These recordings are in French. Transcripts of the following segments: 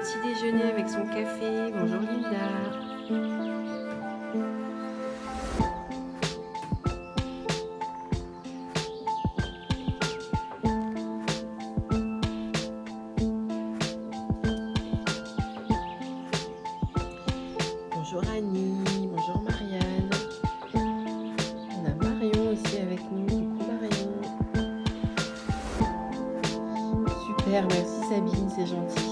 petit déjeuner avec son café. Bonjour Linda. Bonjour Annie. Bonjour Marianne. On a Marion aussi avec nous. Coucou Marion. Super, merci Sabine, c'est gentil.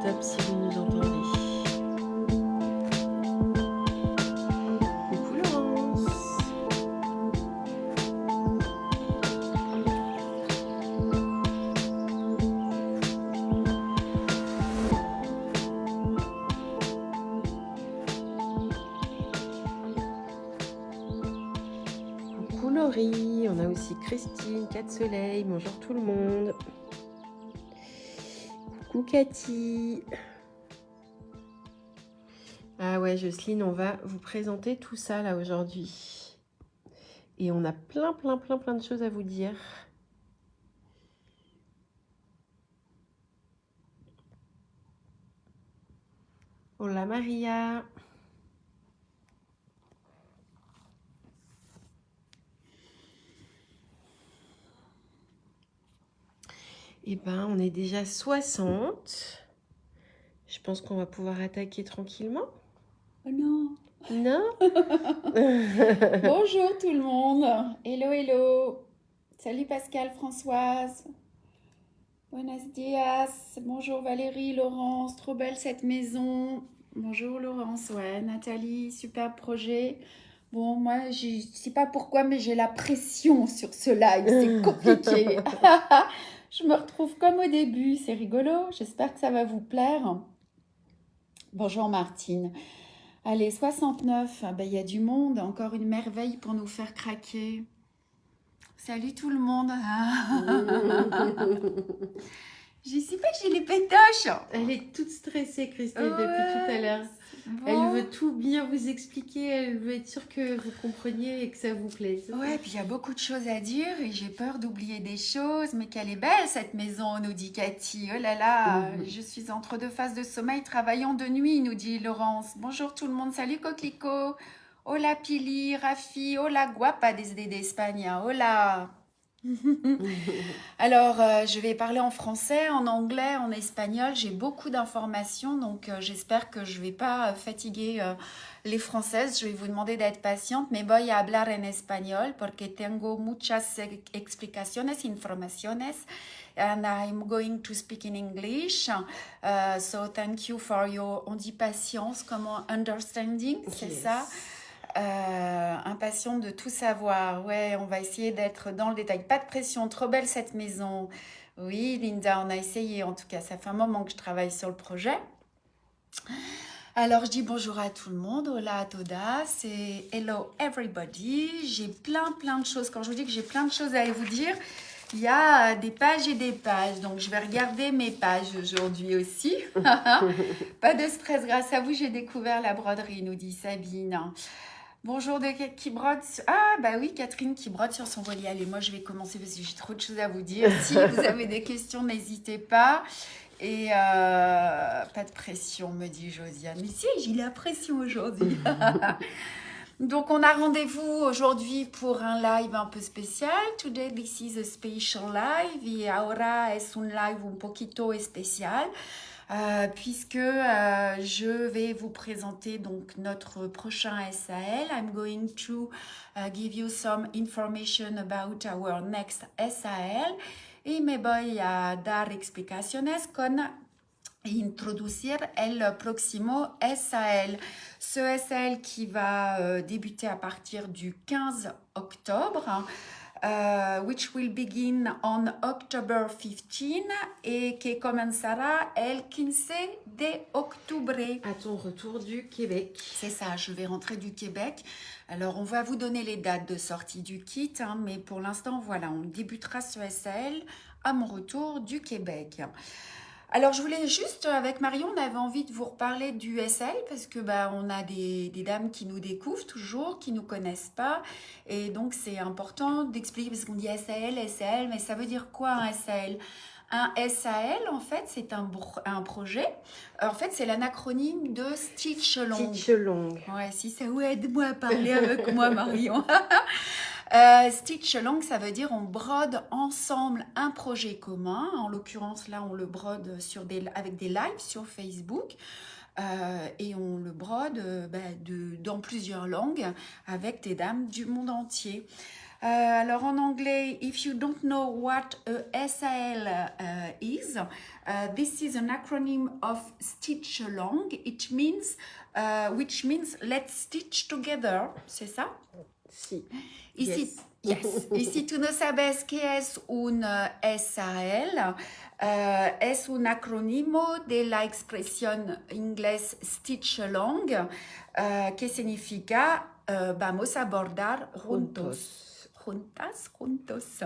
Top si vous nous entendez. Coucou Laurence. Coucou Laurie. On a aussi Christine, 4 Soleil. Bonjour tout le monde. Coucou Cathy. Ah ouais, Jocelyne, on va vous présenter tout ça là aujourd'hui. Et on a plein de choses à vous dire. Hola Maria. Eh ben, on est déjà 60. Je pense qu'on va pouvoir attaquer tranquillement. Oh non. Non? Bonjour tout le monde. Hello, hello. Salut Pascal, Françoise. Buenos dias. Bonjour Valérie, Laurence. Trop belle cette maison. Bonjour Laurence. Ouais, Nathalie, super projet. Bon, moi, je sais pas pourquoi, mais j'ai la pression sur ce live. C'est compliqué. Je me retrouve comme au début. C'est rigolo. J'espère que ça va vous plaire. Bonjour Martine. Allez, 69, ben, il y a du monde, encore une merveille pour nous faire craquer. Salut tout le monde. Je sais pas que j'ai les pétoches. Elle est toute stressée, Christelle, depuis Ouais, tout à l'heure. bon. Elle veut tout bien vous expliquer, elle veut être sûre que vous compreniez et que ça vous plaise. Ouais, puis il y a beaucoup de choses à dire et j'ai peur d'oublier des choses. Mais qu'elle est belle cette maison, nous dit Cathy. Oh là là, je suis entre deux phases de sommeil travaillant de nuit, nous dit Laurence. Bonjour tout le monde, salut Coquelicot. Hola Pili, Rafi, hola guapa desde España, hola. Alors, je vais parler en français, en anglais, en espagnol. J'ai beaucoup d'informations, donc j'espère que je ne vais pas fatiguer les Françaises. Je vais vous demander d'être patiente, mais voy a hablar en español porque tengo muchas explicaciones, informaciones, and I'm going to speak in English. So thank you for your, on dit patience, comment understanding, c'est Yes. ça? Impatient de tout savoir. Ouais, on va essayer d'être dans le détail. Pas de pression, trop belle cette maison. Oui, Linda, on a essayé en tout cas. Ça fait un moment que je travaille sur le projet. Alors, je dis bonjour à tout le monde. Hola a todas et hello everybody. J'ai plein de choses. Quand je vous dis que j'ai plein de choses à vous dire, il y a des pages et des pages. Donc, je vais regarder mes pages aujourd'hui aussi. Pas de stress. Grâce à vous, j'ai découvert la broderie, nous dit Sabine. Bonjour qui brode. Ah bah oui, Catherine qui brode sur son voilier. Allez, moi je vais commencer parce que j'ai trop de choses à vous dire. Si vous avez des questions, n'hésitez pas. Et pas de pression, me dit Josiane. Mais si, j'ai la pression aujourd'hui. Donc on a rendez-vous aujourd'hui pour un live un peu spécial. Today this is a special live. Y ahora es un live un poquito especial. Puisque je vais vous présenter donc notre prochain SAL. I'm going to give you some information about our next SAL y me voy a dar explicaciones con introducir el próximo SAL. Ce SAL qui va débuter à partir du 15 octobre. Which will begin on October 15 et qui commencera el 15 de octubre. À ton retour du Québec. C'est ça, je vais rentrer du Québec. Alors, on va vous donner les dates de sortie du kit, hein, mais pour l'instant, voilà, on débutera ce SAL à mon retour du Québec. Alors, je voulais juste, avec Marion, on avait envie de vous reparler du SL parce que on a des dames qui nous découvrent toujours, qui ne nous connaissent pas. Et donc, c'est important d'expliquer parce qu'on dit SAL, SAL, mais ça veut dire quoi un SAL? Un SAL, en fait, c'est un projet. En fait, c'est l'acronyme de Stitch Along. Stitch Along. Ouais, si ça vous aide-moi à parler avec moi, Marion. Stitch Along, ça veut dire on brode ensemble un projet commun. En l'occurrence, là, on le brode avec des lives sur Facebook. Et on le brode dans plusieurs langues avec des dames du monde entier. Alors en anglais, if you don't know what a SAL is, this is an acronym of Stitch Along. It means, which means let's stitch together. C'est ça? Si. Ici, yes. Y si tú no sabes qué es un SAL, es un acrónimo de la expresión inglés Stitch Along, que significa vamos a bordar juntos. Juntos.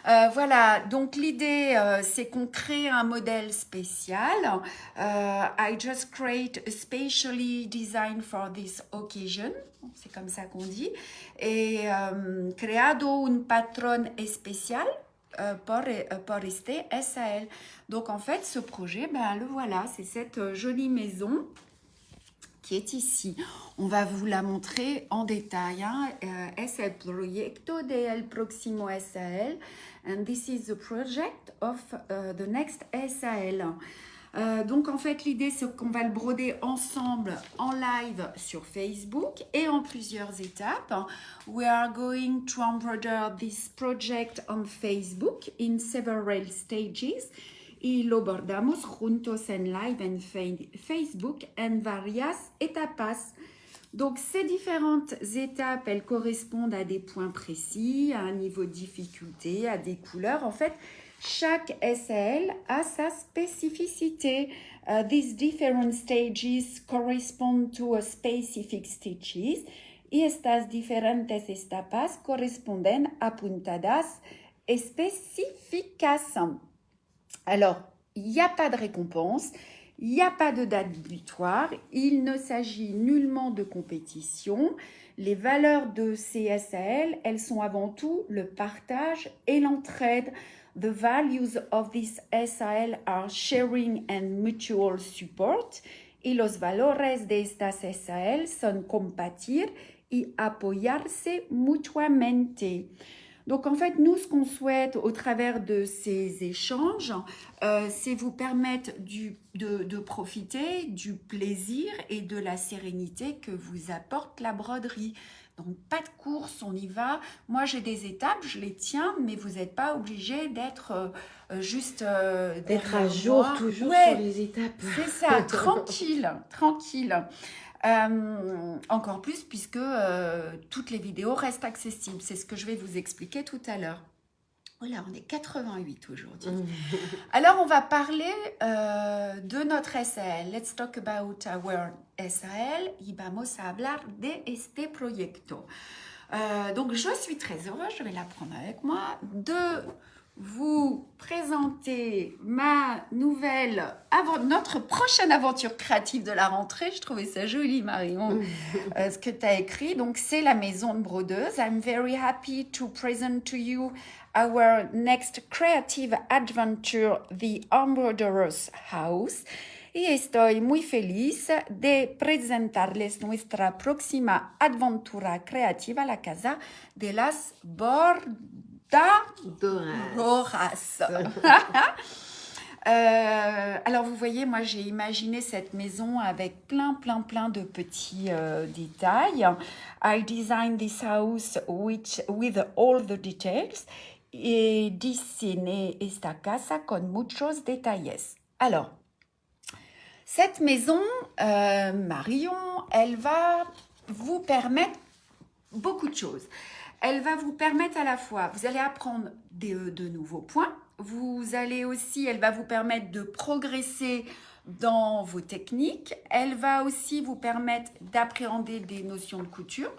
Voilà, donc l'idée, c'est qu'on crée un modèle spécial. I just create a specially designed for this occasion. C'est comme ça qu'on dit. Et creado un patrón especial pour este SAL. Donc en fait, ce projet, le voilà, c'est cette jolie maison qui est ici. On va vous la montrer en détail. Es el proyecto del próximo SAL, and this is the project of the next SAL. Donc en fait l'idée c'est qu'on va le broder ensemble en live sur Facebook et en plusieurs étapes. We are going to embroider this project on Facebook in several stages. Y lo bordamos juntos en live en Facebook en varias etapas. Donc ces différentes étapes, elles correspondent à des points précis, à un niveau de difficulté, à des couleurs. En fait, chaque SAL a sa spécificité. These different stages correspond to a specific stitches. Y estas diferentes etapas corresponden a puntadas específicas. Alors, il n'y a pas de récompense, il n'y a pas de date butoir, il ne s'agit nullement de compétition. Les valeurs de ces SAL, elles sont avant tout le partage et l'entraide. The values of this SAL are sharing and mutual support. Y los valores de estas SAL son compartir y apoyarse mutuamente. Donc en fait, nous, ce qu'on souhaite au travers de ces échanges, c'est vous permettre de profiter du plaisir et de la sérénité que vous apporte la broderie. Donc pas de course, on y va. Moi, j'ai des étapes, je les tiens, mais vous n'êtes pas obligé d'être juste... d'être à jour toujours sur les étapes. C'est ça, tranquille. Encore plus puisque toutes les vidéos restent accessibles. C'est ce que je vais vous expliquer tout à l'heure. Voilà, on est 88 aujourd'hui. Alors, on va parler de notre SAL. Let's talk about our SAL. Y vamos a hablar de este proyecto. Donc, je suis très heureuse, je vais la prendre avec moi, de vous présenter notre prochaine aventure créative de la rentrée. Je trouvais ça joli, Marion, ce que tu as écrit. Donc, c'est la maison de brodeuse. I'm very happy to present to you our next creative adventure, the Embroiderer's House. Y estoy muy feliz de presentarles nuestra próxima aventura creativa, la Casa de las Bordadoras. Alors vous voyez, moi j'ai imaginé cette maison avec plein de petits détails. I designed this house with all the details. Et diseñé esta casa con muchos detalles. Alors, cette maison, Marion, elle va vous permettre beaucoup de choses. Elle va vous permettre à la fois, vous allez apprendre de nouveaux points. Elle va vous permettre de progresser dans vos techniques. Elle va aussi vous permettre d'appréhender des notions de couture.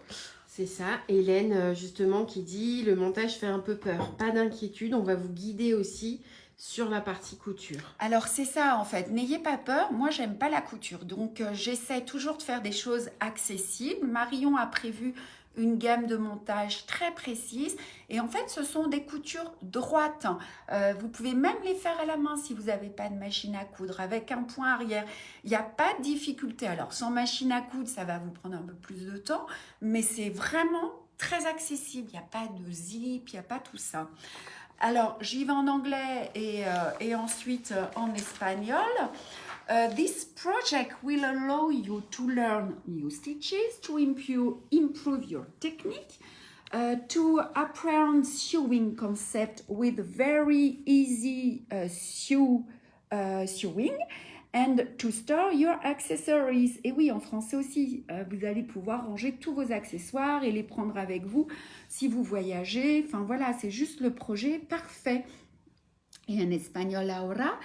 C'est ça, Hélène justement qui dit le montage fait un peu peur. Pas d'inquiétude, on va vous guider aussi sur la partie couture. Alors c'est ça en fait, n'ayez pas peur, moi j'aime pas la couture. Donc j'essaie toujours de faire des choses accessibles. Marion a prévu une gamme de montage très précise. Et en fait, ce sont des coutures droites. Vous pouvez même les faire à la main si vous n'avez pas de machine à coudre, avec un point arrière. Il n'y a pas de difficulté. Alors, sans machine à coudre, ça va vous prendre un peu plus de temps, mais c'est vraiment très accessible. Il n'y a pas de zip, il n'y a pas tout ça. Alors, j'y vais en anglais et ensuite en espagnol. This project will allow you to learn new stitches, to improve your technique, to apprehend sewing concept with very easy sewing, and to store your accessories. Et oui, en français aussi, vous allez pouvoir ranger tous vos accessoires et les prendre avec vous si vous voyagez. Enfin voilà, c'est juste le projet parfait. Et en espagnol ahora,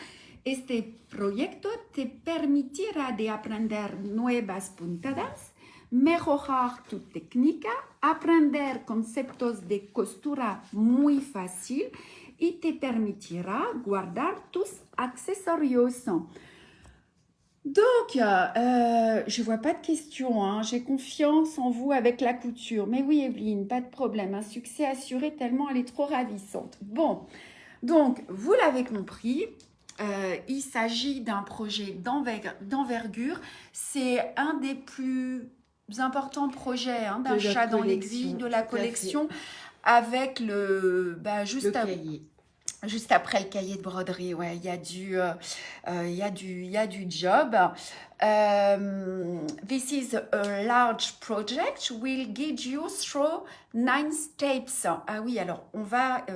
este proyecto te permitirá de aprender nuevas puntadas, mejorar tu técnica, aprender conceptos de costura muy fácil y te permitirá guardar tus accesorios. Donc, je vois pas de questions, hein. J'ai confiance en vous avec la couture. Mais oui, Evelyne, pas de problème, un succès assuré tellement elle est trop ravissante. Bon, donc, vous l'avez compris, il s'agit d'un projet d'envergure. C'est un des plus importants projets d'un chat dans l'aiguille, de la collection, avec juste après le cahier de broderie. Ouais, il y a du job. This is a large project. Will guide you through 9 steps. Ah oui, alors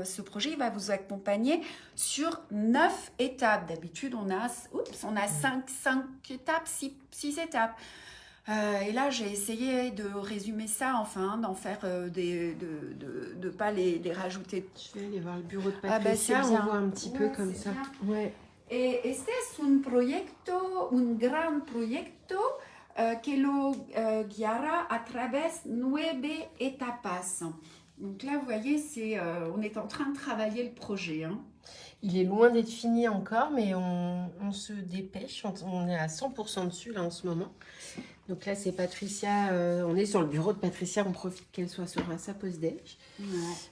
ce projet va vous accompagner sur 9 étapes. D'habitude, on a 5 étapes, 6 étapes. Et là, j'ai essayé de résumer ça, d'en faire de pas les rajouter. Je vais aller voir le bureau de Patricia, on voit un petit peu comme ça. Ouais. Este es un gran proyecto que lo guiará a través 9 etapas. Donc là, vous voyez, on est en train de travailler le projet. Hein. Il est loin d'être fini encore, mais on se dépêche. On est à 100% dessus là en ce moment. Donc là, c'est Patricia. On est sur le bureau de Patricia. On profite qu'elle soit sur sa pause déj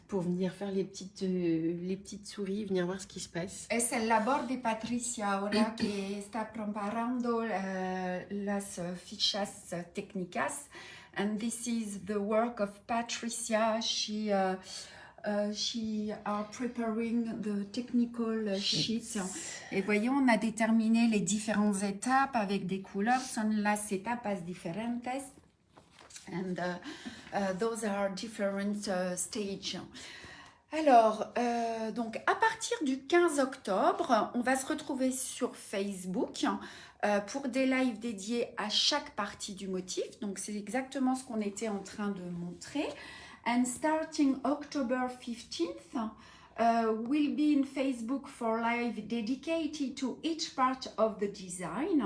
pour venir faire les petites souris, venir voir ce qui se passe. Es el labor de Patricia ahora que está preparando las fichas técnicas. And this is the work of Patricia. She are preparing the technical sheets. Et voyons, on a déterminé les différentes étapes avec des couleurs. Son las etapas diferentes. And those are different stages. Alors, donc à partir du 15 octobre, on va se retrouver sur Facebook pour des lives dédiés à chaque partie du motif. Donc, c'est exactement ce qu'on était en train de montrer. And starting October 15th, we'll be in Facebook for live dedicated to each part of the design.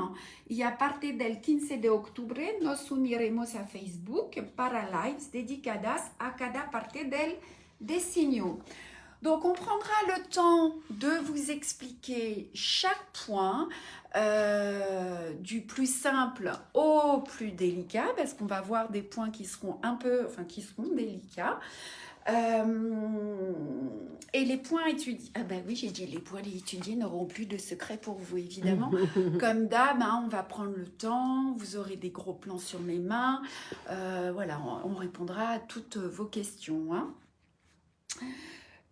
Y a partir del 15 de octubre nos uniremos a Facebook para lives dedicadas a cada parte del diseño. Donc, on prendra le temps de vous expliquer chaque point du plus simple au plus délicat, parce qu'on va voir des points qui seront qui seront délicats. Et les points étudiés, oui, j'ai dit les points étudiés n'auront plus de secret pour vous, évidemment. Comme d'hab, on va prendre le temps, vous aurez des gros plans sur mes mains. Voilà, on répondra à toutes vos questions. Hein.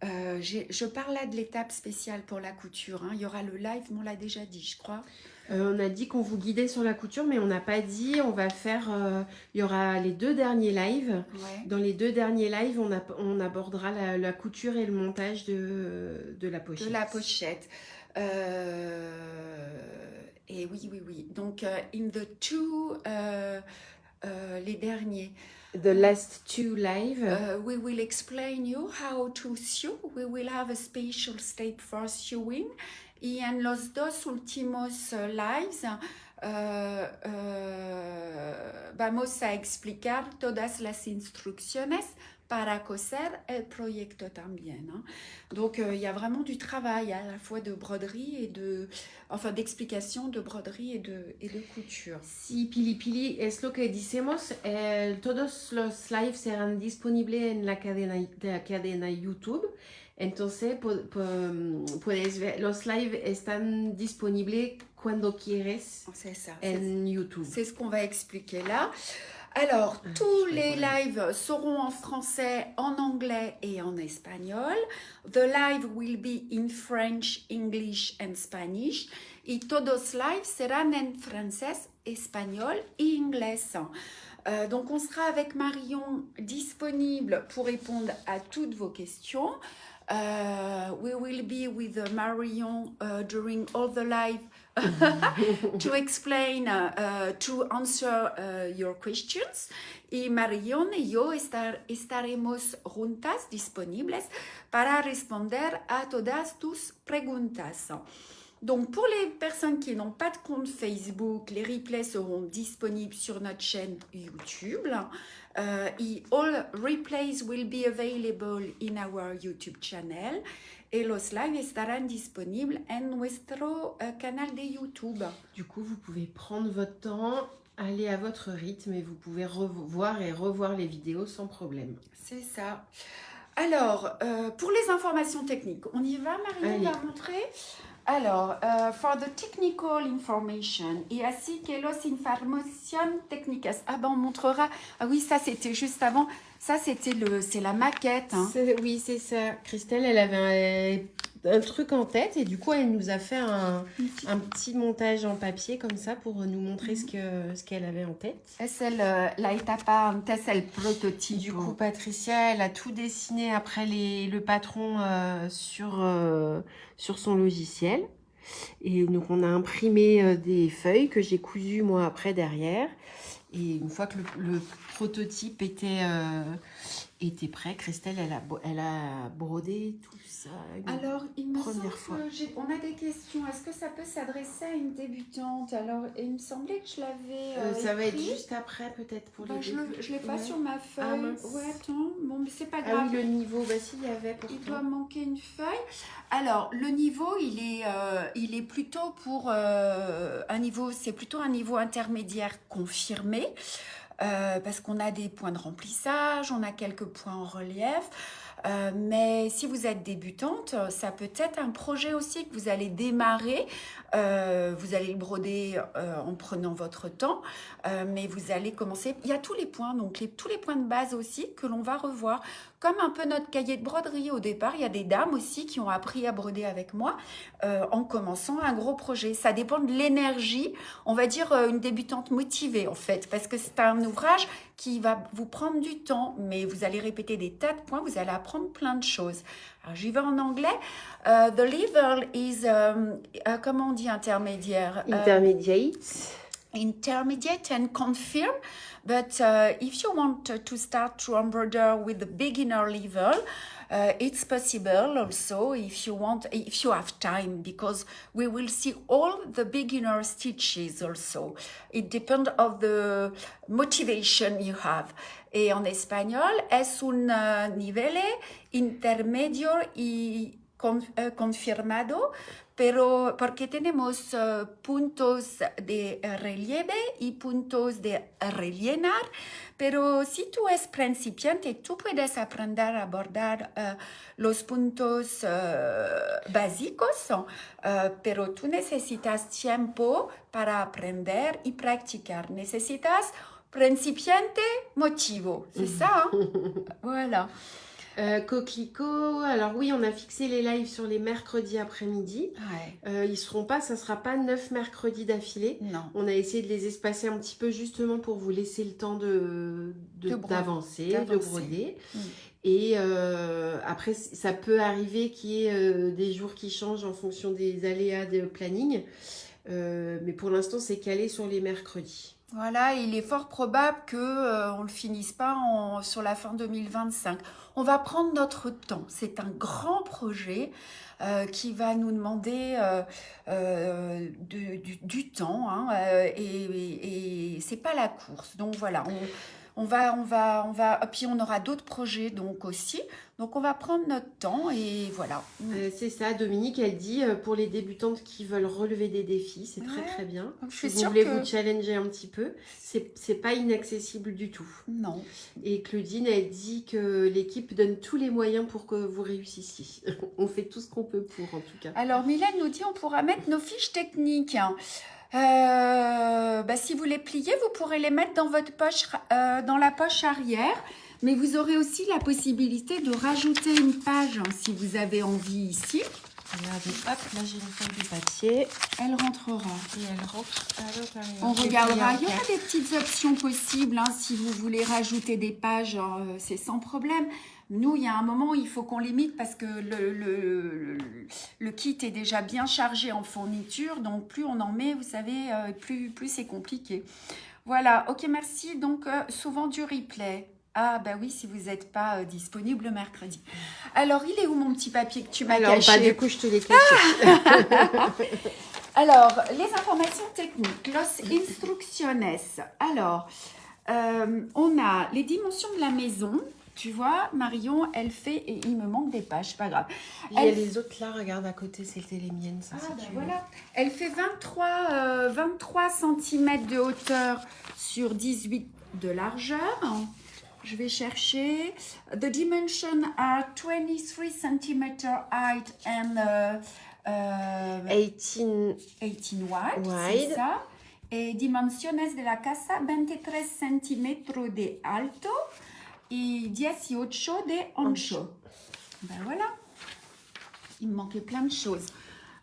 Je parle là de l'étape spéciale pour la couture. Il y aura le live, mais on l'a déjà dit, je crois. On a dit qu'on vous guidait sur la couture, mais on n'a pas dit, on va faire... il y aura les 2 derniers lives. Ouais. Dans les 2 derniers lives, on abordera la couture et le montage de la pochette. De la pochette. Et oui. Donc, in the two... les derniers... The last 2 live. We will explain you how to sew. We will have a special step for sewing. Y en los 2 últimos lives vamos a explicar todas las instrucciones para coser el proyecto también. Hein. Donc, il y a vraiment du travail à la fois de broderie et d'explication de broderie et de couture. Sí, Pili Pili, es lo que decimos. Todos los lives serán disponibles en la cadena YouTube. Entonces, puedes ver, los lives están disponibles cuando quieres en YouTube. C'est ce qu'on va expliquer là. Alors, tous les lives seront en français, en anglais et en espagnol. The live will be in French, English and Spanish. Y todos lives serán en francés, espagnol et anglais. Donc, on sera avec Marion disponible pour répondre à toutes vos questions. We will be with Marion during all the live to explain, to answer your questions. Y Marion y yo estaremos juntas disponibles para responder a todas tus preguntas. Donc, pour les personnes qui n'ont pas de compte Facebook, les replays seront disponibles sur notre chaîne YouTube. All replays will be available in our YouTube channel. Et los lives estarán disponibles en nuestro canal de YouTube. Du coup, vous pouvez prendre votre temps, aller à votre rythme et vous pouvez revoir et revoir les vidéos sans problème. C'est ça. Alors, pour les informations techniques, on y va, Marion, on va montrer. Alors, for the technical information, y así que los información técnicas. Ah ben, on montrera. Ah oui, ça c'était juste avant. Ça c'est la maquette. Hein. Oui, c'est ça. Christelle, elle avait un truc en tête et du coup, elle nous a fait un petit montage en papier comme ça pour nous montrer ce qu'elle avait en tête. C'est la etapa antes el prototype. Du coup, Patricia, elle a tout dessiné après le patron sur son logiciel. Et donc, on a imprimé des feuilles que j'ai cousues moi après derrière. Et une fois que le prototype était prêt, Christelle, elle a brodé tout ça. Alors, il me semble qu'on a des questions. Est-ce que ça peut s'adresser à une débutante? Alors, il me semblait que je l'avais ça va être juste après, peut-être, pour les débuts. Je ne l'ai pas sur ma feuille. Ah, mince. Ouais, attends. Bon, mais c'est pas grave. Ah oui, le niveau, bah s'il y avait pourtant. Il doit manquer une feuille. Alors, le niveau, il est plutôt pour un niveau, c'est plutôt un niveau intermédiaire confirmé. Parce qu'on a des points de remplissage, on a quelques points en relief. Mais si vous êtes débutante, ça peut être un projet aussi que vous allez démarrer. Vous allez le broder en prenant votre temps, mais vous allez commencer. Il y a tous les points, donc tous les points de base aussi que l'on va revoir. Comme un peu notre cahier de broderie au départ, il y a des dames aussi qui ont appris à broder avec moi en commençant un gros projet. Ça dépend de l'énergie, on va dire une débutante motivée en fait, parce que c'est un ouvrage qui va vous prendre du temps, mais vous allez répéter des tas de points, vous allez apprendre plein de choses. Alors j'y vais en anglais. The level is, comment on dit intermédiaire? Intermediate. Intermediate and confirm, but if you want to start to embroider with the beginner level, it's possible also if you have time, because we will see all the beginner stitches also. It depends of the motivation you have. Et en espagnol, es un nivel intermedio y confirmado, pero porque tenemos puntos de relieve y puntos de rellenar, pero si tú es principiante, tú puedes aprender a bordar los puntos básicos, pero tú necesitas tiempo para aprender y practicar. Necesitas principiante motivo, c'est ça, hein? Voilà. Coquelicot, alors oui, on a fixé les lives sur les mercredis après-midi. Ouais. Ça sera pas 9 mercredis d'affilée. Non. On a essayé de les espacer un petit peu justement pour vous laisser le temps d'avancer, de broder. Et après, ça peut arriver qu'il y ait des jours qui changent en fonction des aléas de planning. Mais pour l'instant, c'est calé sur les mercredis. Voilà, il est fort probable qu'on ne le finisse pas sur la fin 2025. On va prendre notre temps. C'est un grand projet qui va nous demander du temps. Hein, et c'est pas la course. Donc voilà, Puis on aura d'autres projets donc aussi. Donc on va prendre notre temps et voilà. C'est ça, Dominique, elle dit pour les débutantes qui veulent relever des défis, c'est très Ouais. très bien. Je suis Si vous sûre voulez que- vous challenger un petit peu, c'est pas inaccessible du tout. Non. Et Claudine, elle dit que l'équipe donne tous les moyens pour que vous réussissiez. On fait tout ce qu'on peut pour, en tout cas. Alors Mylène nous dit on pourra mettre nos fiches techniques. Si vous les pliez, vous pourrez les mettre dans votre poche, dans la poche arrière. Mais vous aurez aussi la possibilité de rajouter une page hein, si vous avez envie ici. Regardez, hop, là j'ai une feuille de papier Elle rentrera. et elle rentre à l'intérieur. On Et puis, regardera. Il y aura quatre. des petites options possibles hein, si vous voulez rajouter des pages, c'est sans problème. Nous, il y a un moment, il faut qu'on limite parce que le kit est déjà bien chargé en fourniture. Donc, plus on en met, vous savez, plus c'est compliqué. Voilà, ok, merci. Donc, souvent du replay. Ah, bah oui, si vous n'êtes pas disponible le mercredi. Alors, il est où mon petit papier que tu m'as Alors, caché? du coup, je te l'ai caché. Alors, les informations techniques, los instrucciones. Alors, on a les dimensions de la maison. Tu vois, Marion, elle fait, et il me manque des pages, pas grave. Il y a les autres là, regarde à côté, c'était les miennes. Ça, Ah, si ben tu veux. voilà. Elle fait 23 cm de hauteur sur 18 de largeur. Je vais chercher. The dimensions are 23 cm height and 18. 18 wide, Wide. c'est ça. Et dimensiones de la casa, 23 centímetros de alto et 18 de ancho. Ben voilà. Il me manquait plein de choses.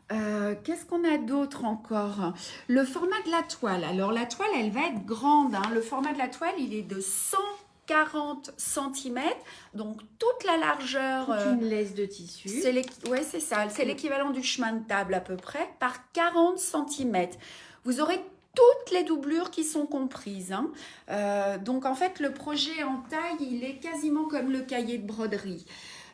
Qu'est-ce qu'on a d'autre encore? Le format de la toile. Alors, la toile, elle va être grande. Hein. Le format de la toile, il est de 140 cm. Donc, toute la largeur... Toute une laisse de tissu. Oui, c'est ça. C'est l'équivalent du chemin de table à peu près, par 40 cm. Vous aurez toutes les doublures qui sont comprises. Hein. Donc, en fait, le projet en taille, il est quasiment comme le cahier de broderie.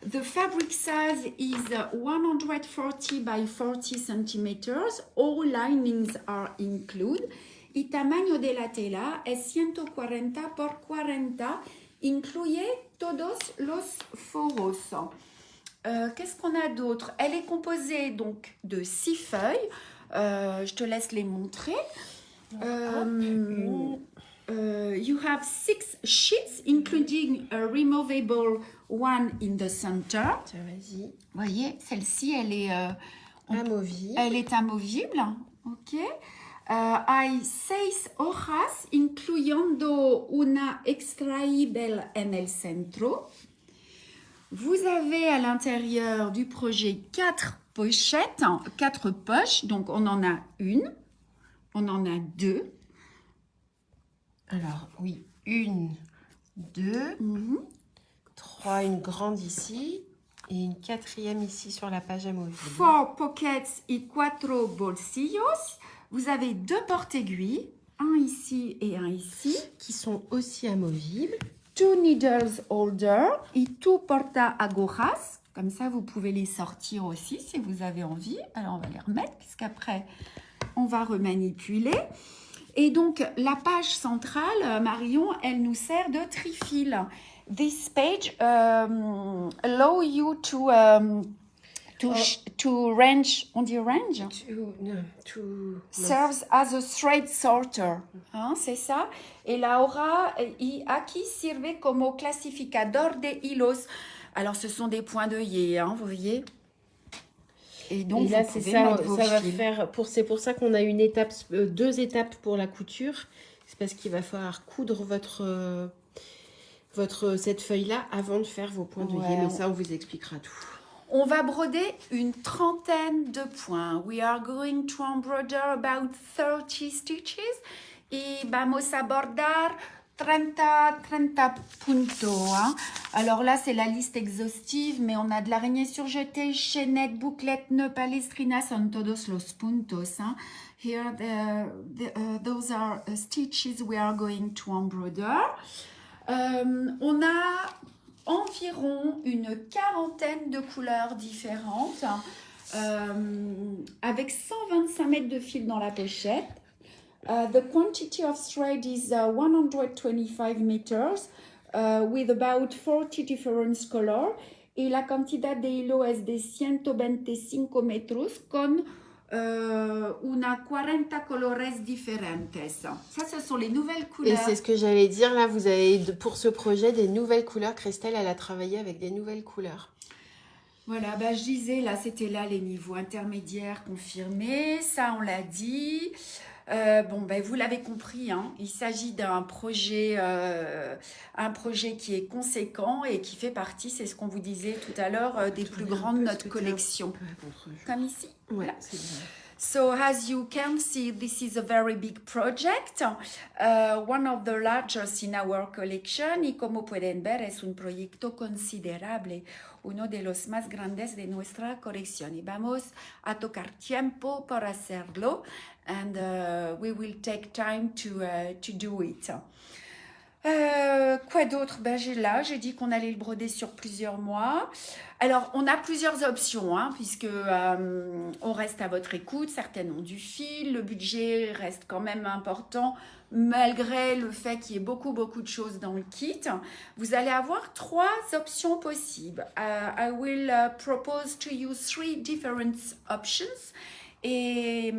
The fabric size is 140 by 40 centimeters. All linings are included. Y tamaño de la tela es 140 por 40, incluye todos los foros. Qu'est-ce qu'on a d'autre? Elle est composée donc de 6 feuilles. Je te laisse les montrer. You have 6 sheets, including a removable one in the center. Tiens, vas-y. Vous voyez, celle-ci, elle est Amovible. elle est amovible. Ok. Hay 6 hojas, incluyendo una extraíble en el centro. Vous avez à l'intérieur du projet 4 pochettes, 4 poches. Donc, on en a une, on en a 2. Alors, oui, 1, 2, 3, une grande ici et une quatrième ici sur la page amovible. 4 pockets y 4 bolsillos. Vous avez 2 porte-aiguilles, un ici et un ici. Qui sont aussi amovibles. 2 needles holder et 2 porta-agujas. Comme ça, vous pouvez les sortir aussi si vous avez envie. Alors, on va les remettre puisqu'après, on va remanipuler. Et donc, la page centrale, Marion, elle nous sert de trifil. This page allow you to range, on dit range? Serves as a thread sorter. Hein, c'est ça. Et la hora y aquí sirve como clasificador de hilos. Alors, ce sont des points d'œillet, hein, vous voyez. Et donc, et là, vous c'est pouvez ça, mettre vos ça va fils. faire. C'est pour ça qu'on a une étape, 2 étapes pour la couture. C'est parce qu'il va falloir coudre cette feuille-là avant de faire vos points d'œillet. Ouais, Mais ça, on vous expliquera tout. On va broder une trentaine de points. We are going to embroider about 30 stitches. Y vamos a bordar 30 puntos. Hein. Alors là, c'est la liste exhaustive, mais on a de l'araignée surjetée, chaînette, bouclette, nœud, palestrina, son todos los puntos. Hein. Here, those are stitches we are going to embroider. On a environ une quarantaine de couleurs différentes, avec 125 mètres de fil dans la pochette. The quantity of thread is 125 meters with about 40 different colors. Y la cantidad de hilo es de 125 metros con una 40 colores diferentes. Ça, ce sont les nouvelles couleurs. Et c'est ce que j'allais dire, là, vous avez pour ce projet des nouvelles couleurs. Christelle, elle a travaillé avec des nouvelles couleurs. Voilà, bah, je disais, là, c'était là les niveaux intermédiaires confirmés. Ça, on l'a dit. Bon, ben, vous l'avez compris, hein, il s'agit d'un projet, qui est conséquent et qui fait partie, c'est ce qu'on vous disait tout à l'heure, des plus grandes de notre collection. Comme ici. Ouais, Voilà. c'est bien. So as you can see, this is a very big project, one of the largest in our collection, y como pueden ver es un proyecto considerable, uno de los más grandes de nuestra colección. Y vamos a tocar tiempo para hacerlo, and we will take time to do it. Quoi d'autre? Ben, j'ai dit qu'on allait le broder sur plusieurs mois. Alors, on a plusieurs options, hein, puisque on reste à votre écoute. Certaines ont du fil. Le budget reste quand même important, malgré le fait qu'il y ait beaucoup de choses dans le kit. Vous allez avoir 3 options possibles. I will propose to you 3 different options. Et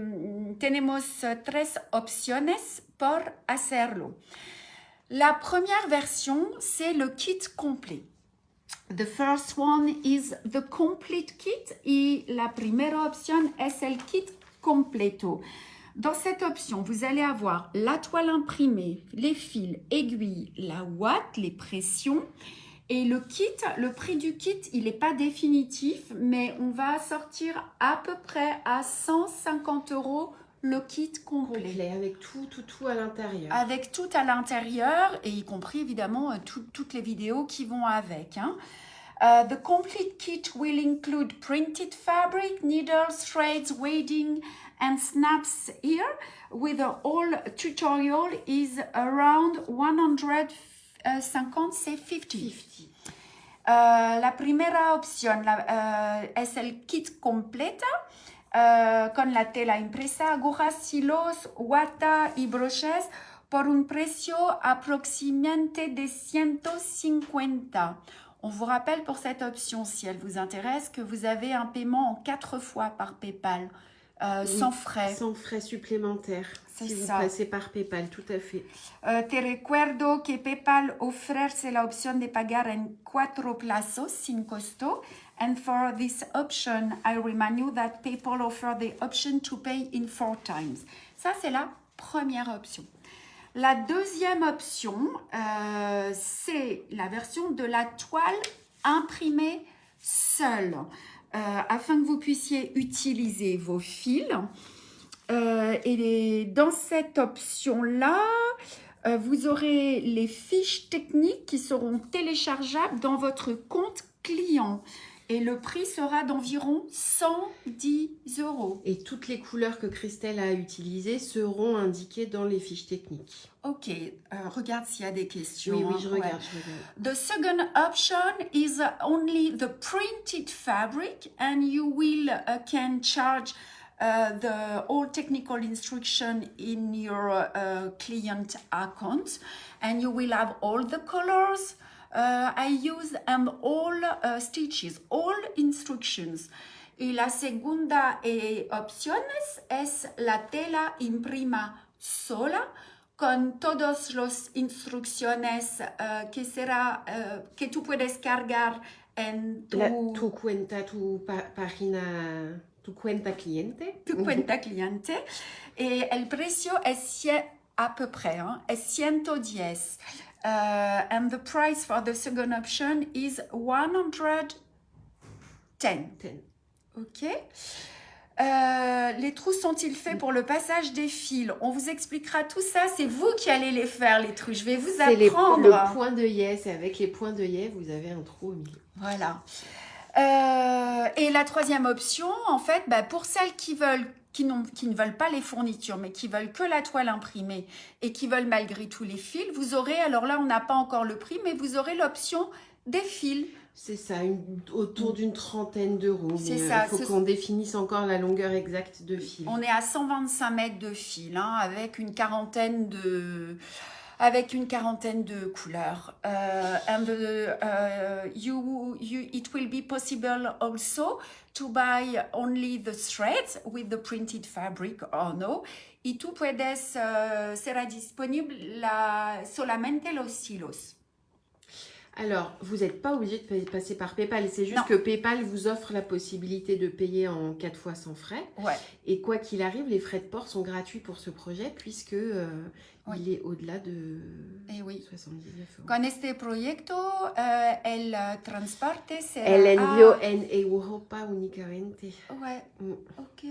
tenemos 3 opciones por hacerlo. La première version, c'est le kit complet. The first one is the complete kit y la primera opción es el kit completo. Dans cette option, vous allez avoir la toile imprimée, les fils, aiguilles, la ouate, les pressions. Et le kit, le prix du kit, il n'est pas définitif, mais on va sortir à peu près à 150 € le kit complet. Avec tout à l'intérieur. Avec tout à l'intérieur, et y compris évidemment toutes les vidéos qui vont avec. Hein. The complete kit will include printed fabric, needles, threads, wading and snaps here, with the whole tutorial is around 150, c'est 50. La primera opción es el kit completa. Con la tela impresa, agujas, hilos, wata y broches por un precio aproximadamente de 150. On vous rappelle pour cette option, si elle vous intéresse, que vous avez un paiement en 4 fois par PayPal, sans frais. Sans frais supplémentaires. C'est si ça. Vous passez par PayPal, tout à fait. Te recuerdo que PayPal ofrece la opción de pagar en 4 plazos sin costo. And for this option, I remind you that PayPal offer the option to pay in 4 times. Ça, c'est la première option. La deuxième option, c'est la version de la toile imprimée seule, afin que vous puissiez utiliser vos fils. Et dans cette option-là, vous aurez les fiches techniques qui seront téléchargeables dans votre compte client. Et le prix sera d'environ 110 €. Et toutes les couleurs que Christelle a utilisées seront indiquées dans les fiches techniques. Ok, regarde s'il y a des questions. Oui, je regarde, Ouais. je regarde. The second option is only the printed fabric, and you will can charge the all technical instruction in your client account, and you will have all the colors I use and all stitches, all instructions. Y la segunda opciones es la tela imprima sola con todas las instrucciones que será que tú puedes cargar en tu cuenta, página, tu cuenta cliente. Tu cuenta cliente. Et el precio es à peu près, hein, es 110. And the price for the second option is 110. Ok. Les trous sont-ils faits pour le passage des fils? On vous expliquera tout ça. C'est vous qui allez les faire, les trous. Je vais vous apprendre. Le point d'œillet. C'est avec les points d'œillet, vous avez un trou au milieu. Voilà. Et la troisième option, en fait, bah, pour celles qui ne veulent pas les fournitures, mais qui veulent que la toile imprimée et qui veulent malgré tout les fils, vous aurez, alors là, on n'a pas encore le prix, mais vous aurez l'option des fils C'est ça, autour d'une trentaine d'euros. C'est Mais ça, il faut qu'on définisse encore la longueur exacte de fil. On est à 125 mètres de fil, hein, avec une quarantaine de couleurs. It will be possible also to buy only the threads with the printed fabric or no. Y tú puedes, será disponible solamente los hilos. Alors, vous n'êtes pas obligé de passer par PayPal. C'est juste Non. que PayPal vous offre la possibilité de payer en 4 fois sans frais. Ouais. Et quoi qu'il arrive, les frais de port sont gratuits pour ce projet puisque il est au-delà de 79 euros. Con este proyecto, el transporte será... El envío en Europa únicamente. Ouais, ok.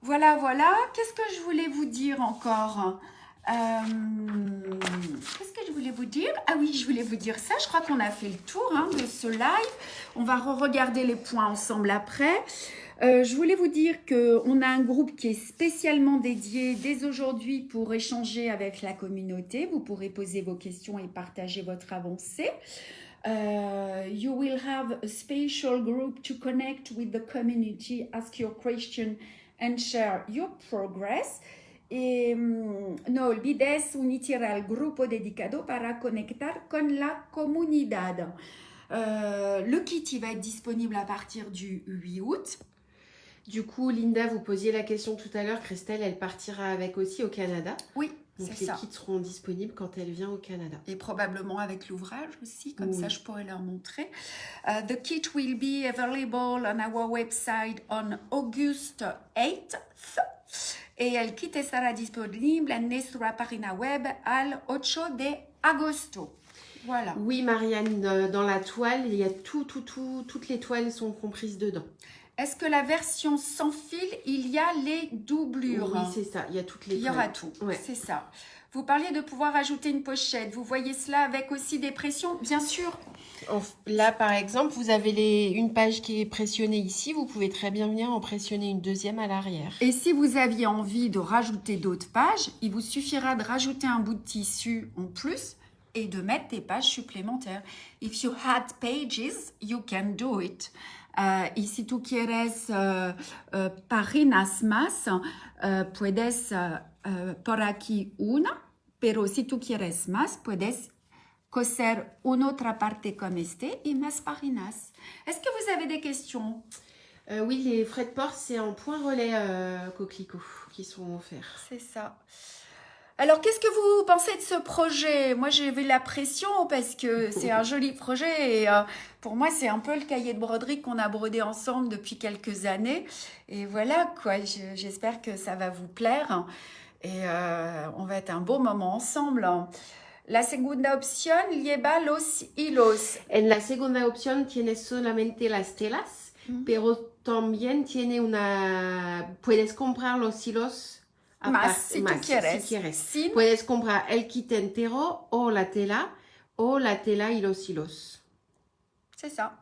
Voilà. Qu'est-ce que je voulais vous dire encore? Qu'est-ce que je voulais vous dire? Ah oui, je voulais vous dire ça. Je crois qu'on a fait le tour de ce live. On va re-regarder les points ensemble après. Je voulais vous dire qu'on a un groupe qui est spécialement dédié dès aujourd'hui pour échanger avec la communauté. Vous pourrez poser vos questions et partager votre avancée. You will have a special group to connect with the community, ask your question and share your progress. No olvides unirte al grupo dedicado para conectar con la comunidad. Le kit il va être disponible à partir du 8 août. Du coup, Linda, vous posiez la question tout à l'heure. Christelle, elle partira avec aussi au Canada. Oui, donc c'est ça. les kits seront disponibles quand elle vient au Canada. Et probablement avec l'ouvrage aussi, comme ça je pourrais leur montrer. The kit will be available on our website on August 8th. Et el kit estará disponible en nuestra página web al 8 de agosto. Voilà. Oui, Marianne, dans la toile, il y a toutes les toiles sont comprises dedans. Est-ce que la version sans fil, il y a les doublures? Oui, c'est ça, il y a toutes les toiles. Il y aura tout, c'est ça. Vous parliez de pouvoir ajouter une pochette. Vous voyez cela avec aussi des pressions? Bien sûr. Là, par exemple, vous avez une page qui est pressionnée ici. Vous pouvez très bien venir en pressionner une deuxième à l'arrière. Et si vous aviez envie de rajouter d'autres pages, il vous suffira de rajouter un bout de tissu en plus et de mettre des pages supplémentaires. If you had pages, you can do it. Y si tú quieres páginas más, puedes por aquí una, pero si tú quieres más, puedes coser une autre parte comme este y más páginas. Est-ce que vous avez des questions? Oui, les frais de port, c'est en point relais coquelicot qui sont offerts. C'est ça. Alors, qu'est-ce que vous pensez de ce projet? Moi, j'ai vu la pression parce que c'est un joli projet et pour moi, c'est un peu le cahier de broderie qu'on a brodé ensemble depuis quelques années. Et voilà, quoi, j'espère que ça va vous plaire et on va être un beau moment ensemble. La segunda opción lleva los hilos. En la segunda opción tiene solamente las telas, pero también tiene puedes comprar los hilos. Más, si tú quieres. Sin... Puedes comprar el kit entero o la tela y los hilos. C'est ça.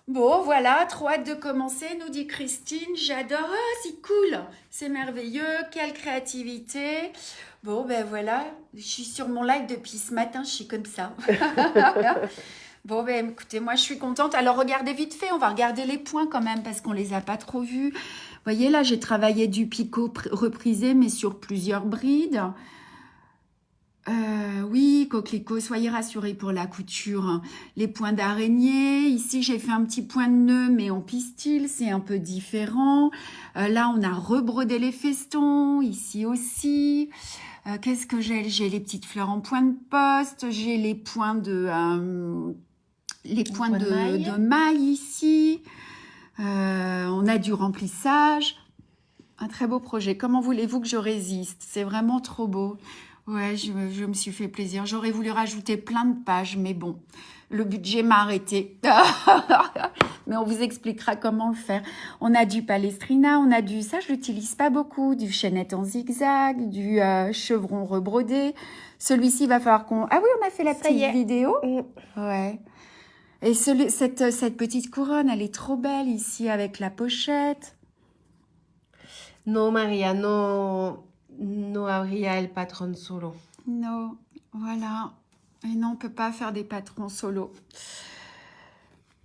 Bon, voilà, trop hâte de commencer, nous dit Christine. J'adore, c'est cool, c'est merveilleux, quelle créativité. Bon, ben voilà, je suis sur mon live depuis ce matin, je suis comme ça. Bon, ben écoutez, moi je suis contente. Alors regardez vite fait, on va regarder les points quand même parce qu'on les a pas trop vus. Vous voyez là, j'ai travaillé du picot reprisé mais sur plusieurs brides. Oui, coquelicot, soyez rassurés pour la couture. Les points d'araignée, ici j'ai fait un petit point de nœud mais en pistil, c'est un peu différent. Là on a rebrodé les festons, ici aussi. Qu'est-ce que j'ai? J'ai les petites fleurs en point de poste, j'ai les points de maille ici. On a du remplissage. Un très beau projet. Comment voulez-vous que je résiste? C'est vraiment trop beau. Ouais, je me suis fait plaisir. J'aurais voulu rajouter plein de pages, mais bon, le budget m'a arrêté. Mais on vous expliquera comment le faire. On a du palestrina, on a du... Ça, je l'utilise pas beaucoup. Du chaînette en zigzag, du chevron rebrodé. Celui-ci, va falloir qu'on... Ah oui, on a fait la petite vidéo. Ouais. Et cette petite couronne, elle est trop belle ici avec la pochette. Non, Maria, no habría el patrón solo. Non, voilà. Et non, on ne peut pas faire des patrons solo.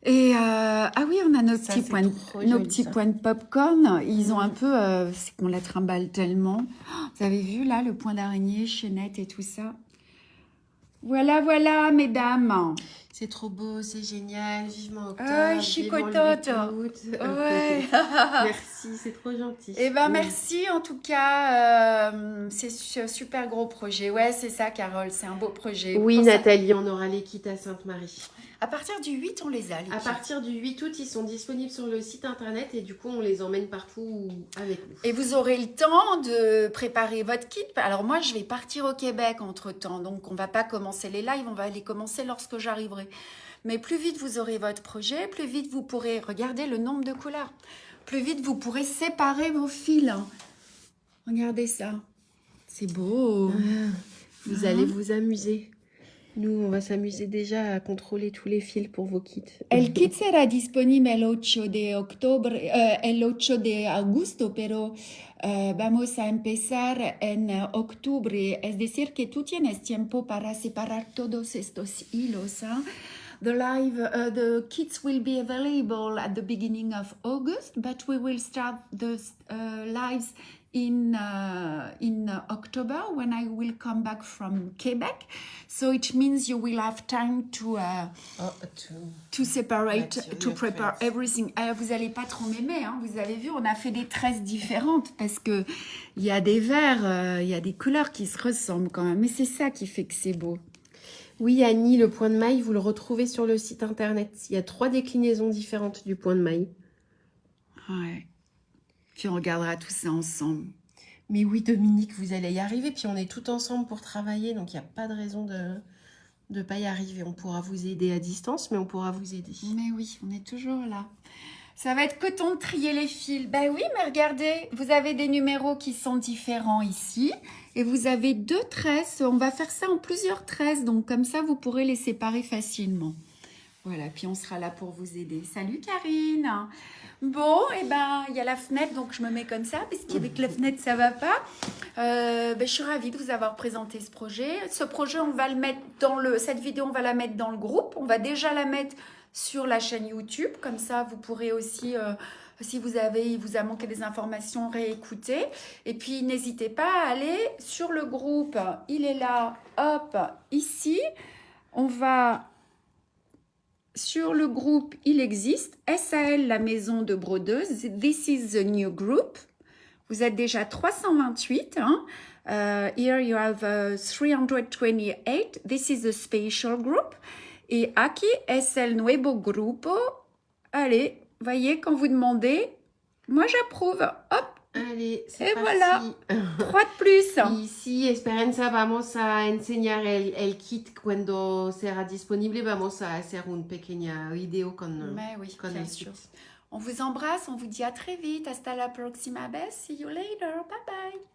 Et ah oui, on a nos Ça, petits c'est points, de- trop nos joli, petits ça. points de popcorn. Ils ont un peu, c'est qu'on la trimballe tellement. Oh, vous avez vu là le point d'araignée, chaînette et tout ça. Voilà, voilà, mesdames. C'est trop beau, c'est génial. Vivement octobre, Ah, vivement le chicotote. 8 août. Ouais. Merci, c'est trop gentil. Eh ben Oui. merci en tout cas. C'est un super gros projet. Ouais, c'est ça, Carole. C'est un beau projet. Oui, Pour ça- Nathalie, on aura les kits à Sainte-Marie. À partir du 8, on les a, les À kits. partir du 8 août, ils sont disponibles sur le site internet et du coup, on les emmène partout avec nous. Et vous aurez le temps de préparer votre kit. Alors moi, je vais partir au Québec entre-temps. Donc, on va pas commencer les lives. On va les commencer lorsque j'arriverai. Mais plus vite vous aurez votre projet, plus vite vous pourrez regarder le nombre de couleurs. Plus vite vous pourrez séparer vos fils. Regardez ça. C'est beau. Vous allez vous amuser. Nous, on va s'amuser déjà à contrôler tous les fils pour vos kits. El kit será disponible el 8 de octubre, el 8 de agosto, pero vamos a empezar en octubre. Es decir, que tú tienes tiempo para separar todos estos hilos. ¿Eh? The kits will be available at the beginning of August, but we will start the lives in October when I will come back from Quebec. So it means you will have time to separate, Right, to your prepare threads. everything. Vous allez pas trop m'aimer, hein. Vous avez vu, on a fait des tresses différentes parce que il y a des verts, il y a des couleurs qui se ressemblent quand même. Mais c'est ça qui fait que c'est beau. Oui, Annie, le point de maille, vous le retrouvez sur le site internet. Il y a 3 déclinaisons différentes du point de maille. Ouais. Puis on regardera tout ça ensemble. Mais oui, Dominique, vous allez y arriver. Puis on est tout ensemble pour travailler, donc il n'y a pas de raison de ne pas y arriver. On pourra vous aider à distance, mais on pourra vous aider. Mais oui, on est toujours là. Ça va être coton de trier les fils. Ben oui, mais regardez, vous avez des numéros qui sont différents ici. Et vous avez 2 tresses. On va faire ça en plusieurs tresses. Donc comme ça, vous pourrez les séparer facilement. Voilà, puis on sera là pour vous aider. Salut Karine. Bon, et ben il y a la fenêtre, donc je me mets comme ça, parce qu'avec la fenêtre, ça va pas. Je suis ravie de vous avoir présenté ce projet. Ce projet, on va le mettre dans cette vidéo, on va la mettre dans le groupe. On va déjà la mettre sur la chaîne YouTube. Comme ça, vous pourrez aussi, si il vous a manqué des informations, réécouter. Et puis, n'hésitez pas à aller sur le groupe. Il est là, hop, ici. On va... Sur le groupe, il existe SAL, la maison de brodeuse. This is the new group. Vous êtes déjà 328. Hein? Here you have 328. This is the special group. Et aquí es el nuevo grupo. Allez, voyez, quand vous demandez, moi j'approuve. Hop, Allez, c'est et parti. voilà. 3 de plus. Y sí, Esperanza, vamos a enseñar el kit cuando será disponible. Vamos a hacer una pequeña video con Mais oui, con bien el sûr. kit. On vous embrasse, on vous dit à très vite. Hasta la próxima vez. See you later. Bye bye.